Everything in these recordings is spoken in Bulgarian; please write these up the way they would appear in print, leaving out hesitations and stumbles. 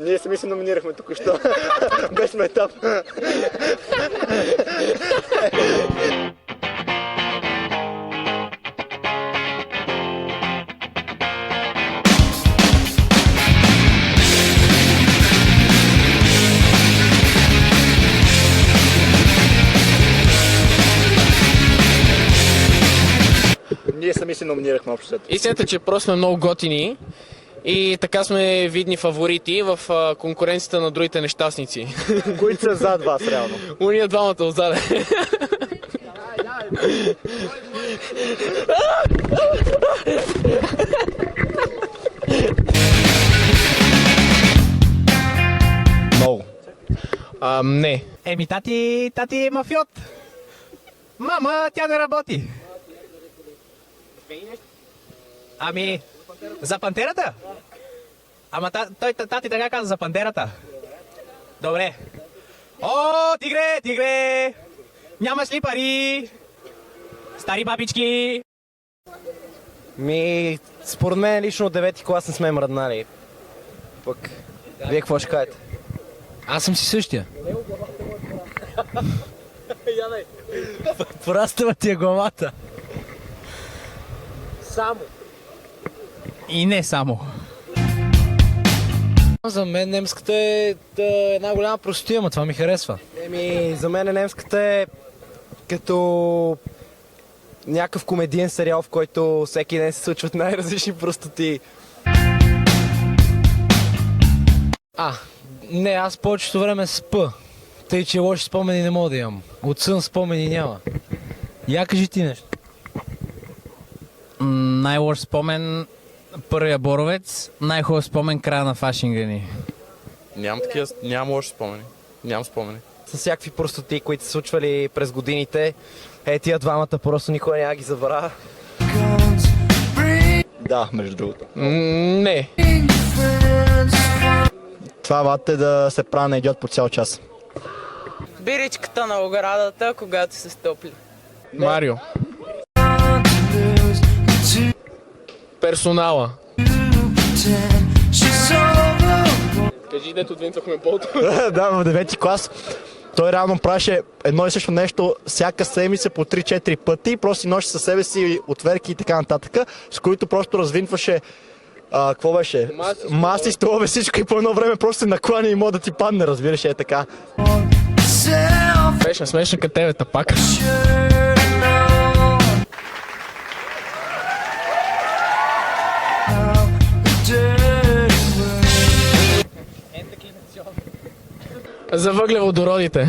Ние сами се номинирахме току-що. Без метап. Ние сами се номинирахме общо след. Истината, че просто сме много готини и така сме видни фаворити в конкуренцията на другите нещастници. Които са зад вас, реално. Уния двамата отзаде. Много. Не. Еми, тати е мафиот. Мама, тя не работи. Ами, за пантерата? Ама тати така каза за пантерата. Добре. О, тигре! Нямаш ли пари? Стари бабички! Според мен лично от 9-ти клас не сме мръднали. Пък, вие какво ще кажете? Аз съм си същия. Пораства ти е главата. Само. И не само. За мен немската е една голяма простотия, но това ми харесва. За мен немската е като някакъв комедиен сериал, в който всеки ден се случват най-различни простоти. Не, аз повечето време спа. Тъй, че лоши спомени не мога да имам. От сън спомени няма. Я кажи ти нещо. Най-лош спомен първия Боровец, най-хубав спомен края на фашинга ни. Нямам лоши спомени. Нямам спомени. С всякакви простоти, които се случвали през годините. Тия двамата просто никога няма ги забравя. Да, между другото. Не. Това вата е да се прави на идиот по цял час. Биричката на оградата, когато се стопли. Марио. Персонала. Кажи, дето отвинцахме болто. Да, в 9-ти клас той реално правеше едно и също нещо всяка седмица по 3-4 пъти, просто носи със себе си отверки и така нататък, с които просто развинтваше какво беше? Маси, столове, всичко и по едно време просто се наклани и мога да ти падне, разбираш, е така. Смешна като тебе, пак. За въглеводородите.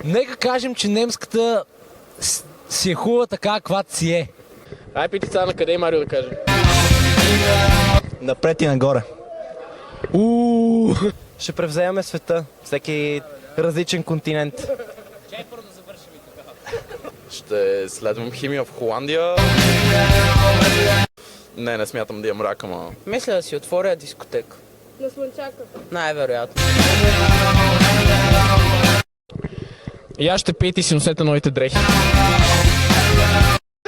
Нека кажем, че немската си е хубава така, каквато си е. Ай, пити сега на къде е Марио да каже. Напред и нагоре. Ще превземем света, всеки различен континент. Ще следвам химия в Холандия. Не смятам да имам рак, ама... Мисля да си отворя дискотека. На Слънчака. Най-вероятно. И аз ще пиете си носете новите дрехи.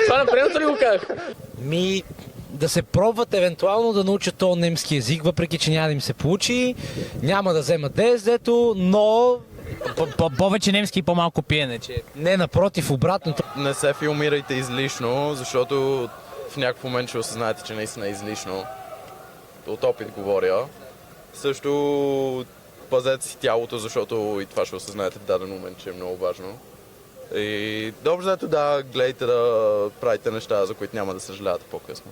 Това напредното ли го казах? Да се пробват евентуално да научат този немски език, въпреки че няма да им се получи. Няма да вземат ДСД-то, но... Повече немски и по-малко пиене, че... Не, напротив, обратното. Не се филмирайте излишно, защото в някакъв момент ще осъзнаете, че наистина е излишно. От опит говоря. Също пазете си тялото, защото и това ще осъзнаете в даден момент, че е много важно. И добре, зато да гледайте да правите неща, за които няма да съжалявате по-късно.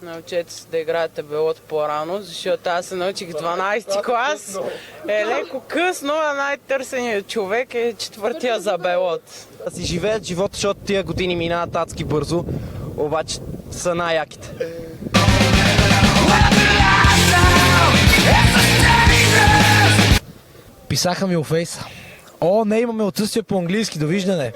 Научете се да играете белот по-рано, защото аз се научих в 12-ти клас. Е леко късно, а най-търсеният човек е четвъртия за белот. Да си живеят живота, защото тия години минават адски бързо, обаче са най-яките. Писаха ми във фейса. Не, имаме отсъствие по английски, довиждане.